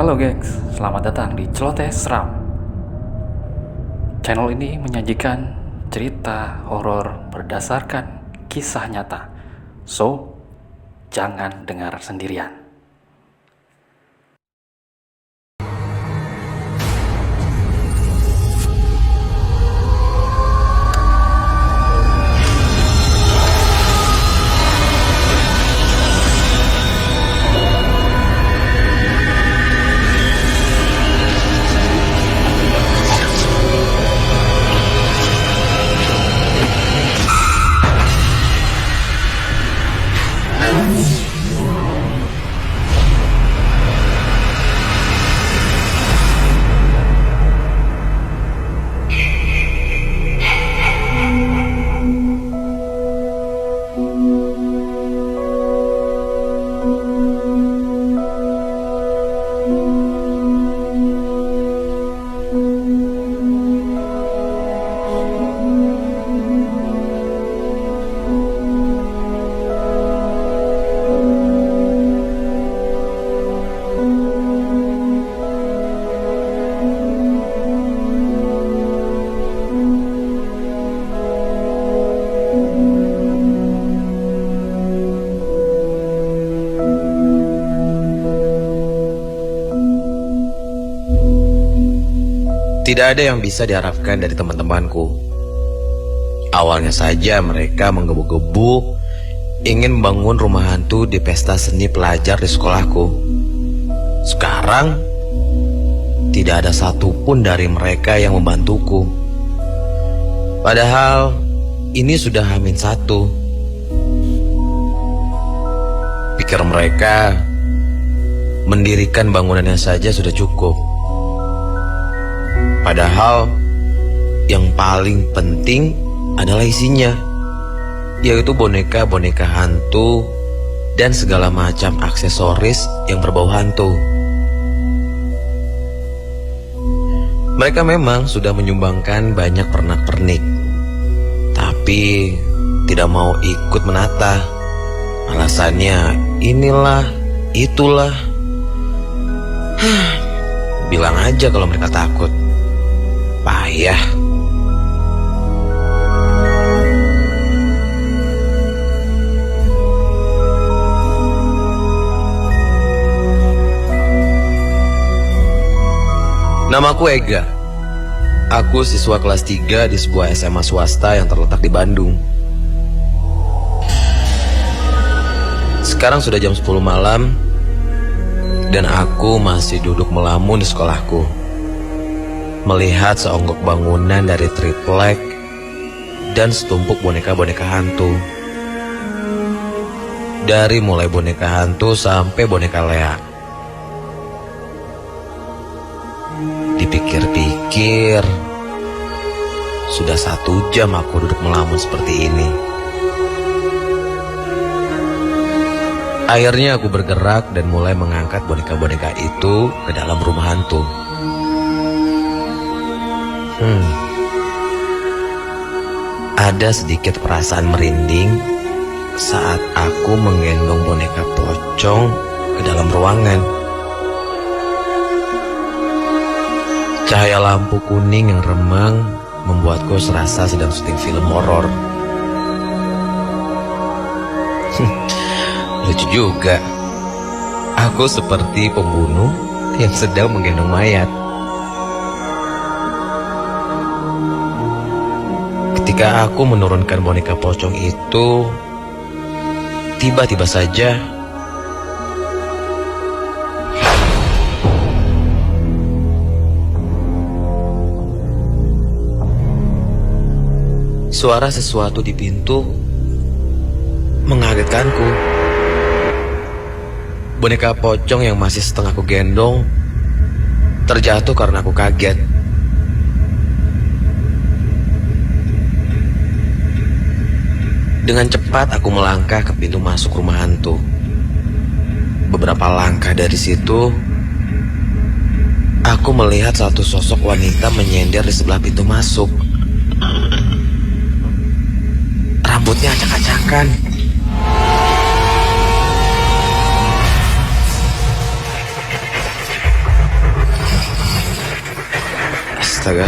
Halo gengs, selamat datang di Celoteh Seram. Channel ini menyajikan cerita horor berdasarkan kisah nyata. So, jangan dengar sendirian. Tidak ada yang bisa diharapkan dari teman-temanku. Awalnya saja mereka menggebu-gebu ingin membangun rumah hantu di pesta seni pelajar di sekolahku. Sekarang, tidak ada satupun dari mereka yang membantuku. Padahal, ini sudah H-1. Pikir mereka, mendirikan bangunannya saja sudah cukup. Padahal yang paling penting adalah isinya, yaitu boneka-boneka hantu dan segala macam aksesoris yang berbau hantu. Mereka memang sudah menyumbangkan banyak pernak-pernik, tapi tidak mau ikut menata. Alasannya inilah, itulah. Bilang aja kalau mereka takut. Payah. Namaku Ega. Aku siswa kelas 3 di sebuah SMA swasta yang terletak di Bandung. Sekarang sudah jam 10 malam dan aku masih duduk melamun di sekolahku, melihat seonggok bangunan dari triplek dan setumpuk boneka-boneka hantu. Dari mulai boneka hantu sampai boneka leak. Dipikir-pikir, sudah 1 jam aku duduk melamun seperti ini. Akhirnya aku bergerak dan mulai mengangkat boneka-boneka itu ke dalam rumah hantu. Ada sedikit perasaan merinding saat aku menggendong boneka pocong ke dalam ruangan. Cahaya lampu kuning yang remang membuatku serasa sedang syuting film horor. Lucu juga, aku seperti pembunuh yang sedang menggendong mayat. Ketika aku menurunkan boneka pocong itu, tiba-tiba saja suara sesuatu di pintu mengagetkanku. Boneka pocong yang masih setengah aku gendong terjatuh karena aku kaget. Dengan cepat aku melangkah ke pintu masuk rumah hantu. Beberapa langkah dari situ, aku melihat satu sosok wanita menyender di sebelah pintu masuk. Rambutnya acak-acakan. Astaga.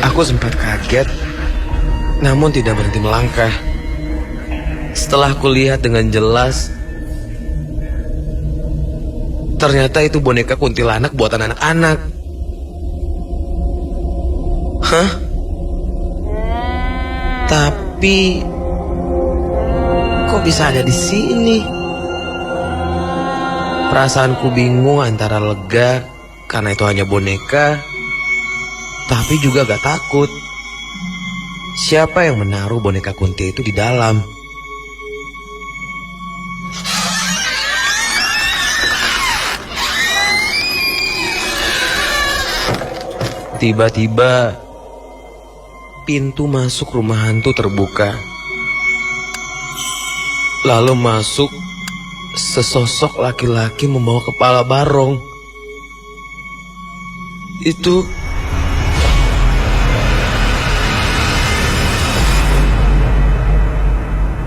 Aku sempat kaget, namun tidak berhenti melangkah. Setelah aku lihat dengan jelas, ternyata itu boneka kuntilanak buatan anak-anak. Hah? Tapi kok bisa ada di sini? Perasaanku bingung antara lega karena itu hanya boneka, tapi juga gak takut. Siapa yang menaruh boneka kunti itu di dalam? Tiba-tiba pintu masuk rumah hantu terbuka. Lalu masuk sesosok laki-laki membawa kepala barong. Itu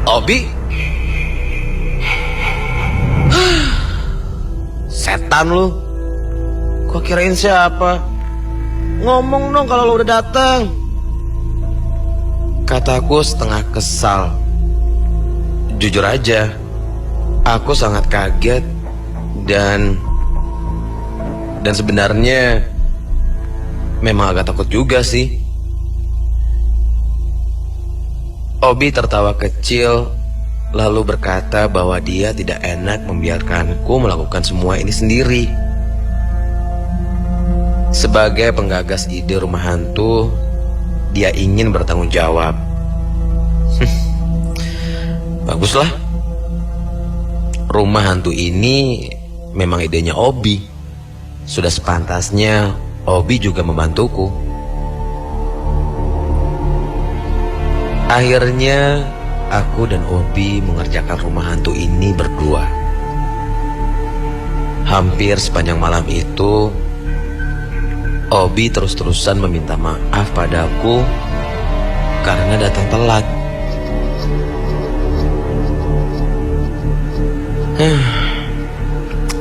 Obi? Setan lu. Gua kirain siapa? Ngomong dong kalau lo udah datang. Kataku setengah kesal. Jujur aja, aku sangat kaget dan sebenarnya memang agak takut juga sih. Obi tertawa kecil lalu berkata bahwa dia tidak enak membiarkanku melakukan semua ini sendiri. Sebagai penggagas ide rumah hantu, dia ingin bertanggung jawab. Baguslah. Rumah hantu ini memang idenya Obi. Sudah sepantasnya Obi juga membantuku. Akhirnya aku dan Obi mengerjakan rumah hantu ini berdua. Hampir sepanjang malam itu Obi terus-terusan meminta maaf padaku karena datang telat.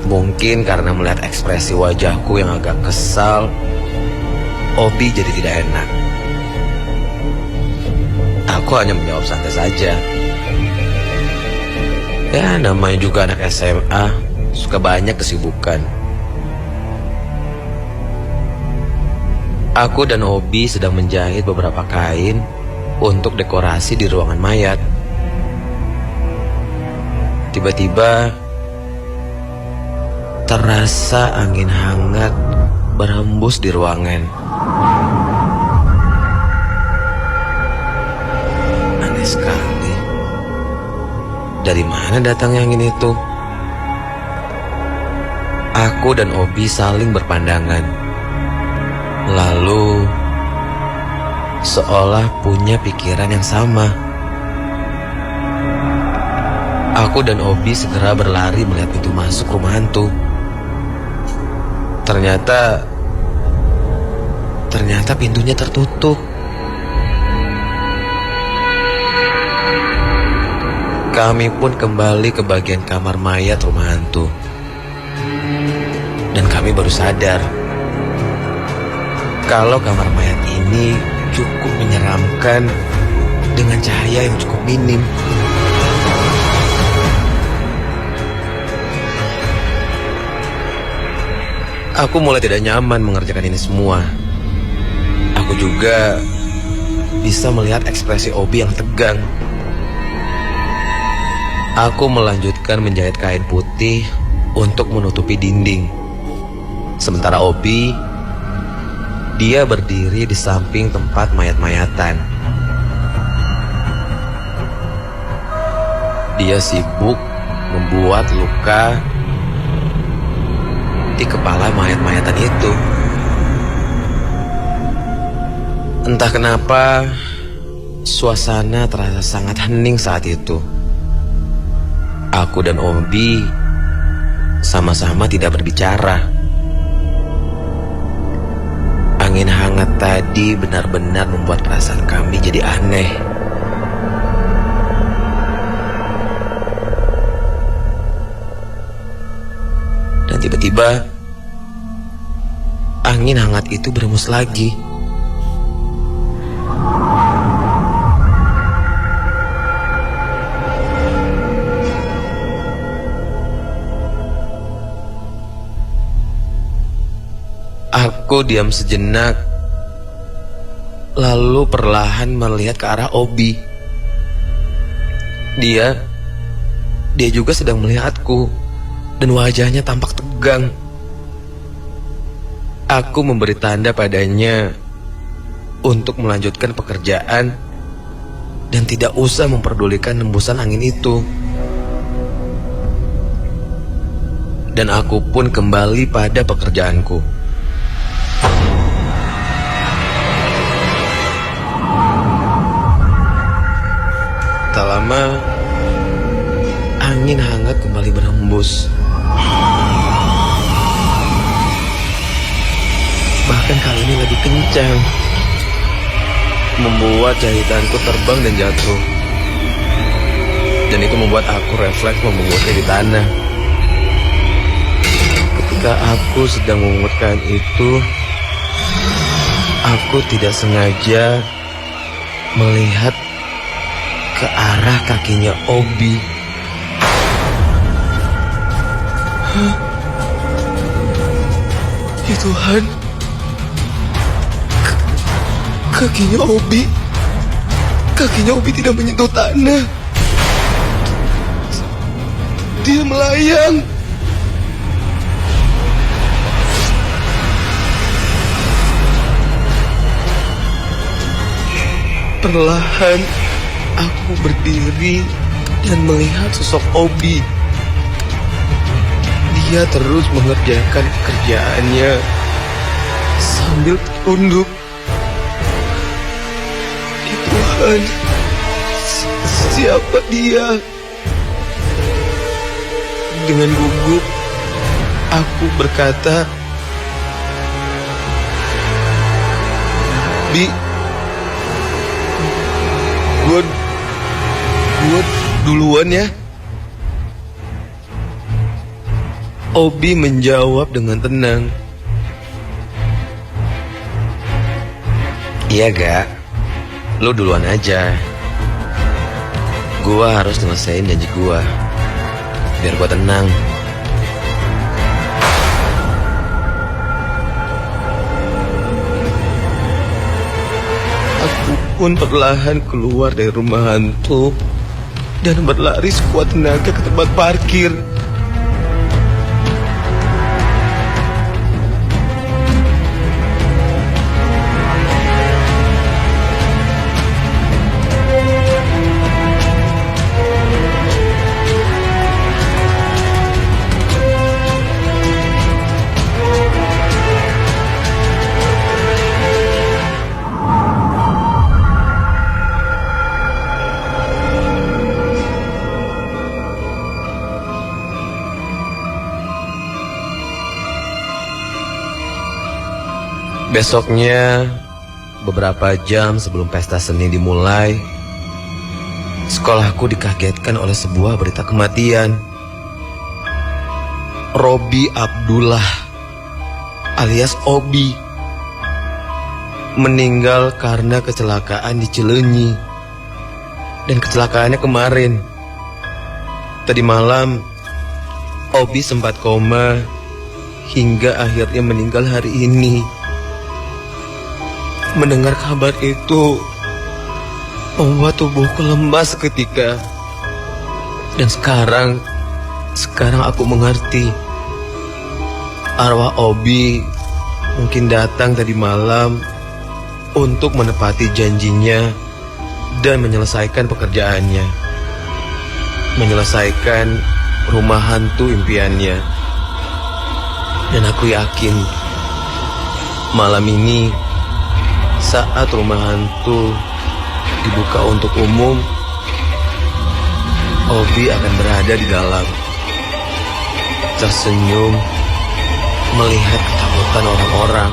Mungkin karena melihat ekspresi wajahku yang agak kesal, Obi jadi tidak enak. Aku hanya menjawab santai saja. Ya, namanya juga anak SMA, suka banyak kesibukan. Aku dan Obi sedang menjahit beberapa kain untuk dekorasi di ruangan mayat. Tiba-tiba terasa angin hangat berhembus di ruangan. Aneh sekali. Dari mana datangnya angin itu? Aku dan Obi saling berpandangan. Lalu seolah punya pikiran yang sama. Aku dan Obi segera berlari melihat pintu masuk rumah hantu. Ternyata pintunya tertutup. Kami pun kembali ke bagian kamar mayat rumah hantu. Dan kami baru sadar kalau kamar mayat ini cukup menyeramkan dengan cahaya yang cukup minim. Aku mulai tidak nyaman mengerjakan ini semua. Aku juga bisa melihat ekspresi Obi yang tegang. Aku melanjutkan menjahit kain putih untuk menutupi dinding. Sementara Obi, dia berdiri di samping tempat mayat-mayatan. Dia sibuk membuat luka di kepala mayat-mayatan itu. Entah kenapa, suasana terasa sangat hening saat itu. Aku dan Obi sama-sama tidak berbicara. Angin hangat tadi benar-benar membuat perasaan kami jadi aneh. Dan tiba-tiba angin angin hangat itu berembus lagi. Aku diam sejenak, lalu perlahan melihat ke arah Obi. Dia juga sedang melihatku, dan wajahnya tampak tegang. Aku memberi tanda padanya untuk melanjutkan pekerjaan dan tidak usah memperdulikan hembusan angin itu. Dan aku pun kembali pada pekerjaanku. Tak lama, angin hangat kembali berhembus. Bahkan kali ini lebih kencang, membuat jahitanku terbang dan jatuh. Dan itu membuat aku refleks membungkuknya di tanah. Ketika aku sedang mengungutkan itu, aku tidak sengaja melihat ke arah kakinya Obi. Hah? Ya Tuhan, kakinya Obi tidak menyentuh tanah. Dia melayang. Perlahan aku berdiri dan melihat sosok Obi. Dia terus mengerjakan pekerjaannya sambil tunduk. Ya Tuhan, siapa dia? Dengan gugup, aku berkata, Bi, gue duluan ya. Obi menjawab dengan tenang. Iya gak? Lo duluan aja. Gua harus nyelesain janji gua, biar gua tenang. Aku pun perlahan keluar dari rumah hantu dan berlari sekuat tenaga ke tempat parkir. Besoknya, beberapa jam sebelum pesta seni dimulai, sekolahku dikagetkan oleh sebuah berita kematian. Robi Abdullah alias Obi meninggal karena kecelakaan di Cileunyi. Dan kecelakaannya kemarin. Tadi malam, Obi sempat koma hingga akhirnya meninggal hari ini. Mendengar kabar itu membuat tubuhku lemas seketika. Dan sekarang aku mengerti. Arwah Obi mungkin datang tadi malam untuk menepati janjinya dan menyelesaikan pekerjaannya. Menyelesaikan rumah hantu impiannya. Dan aku yakin malam ini, saat rumah hantu dibuka untuk umum, Obi akan berada di dalam, tersenyum melihat ketakutan orang-orang.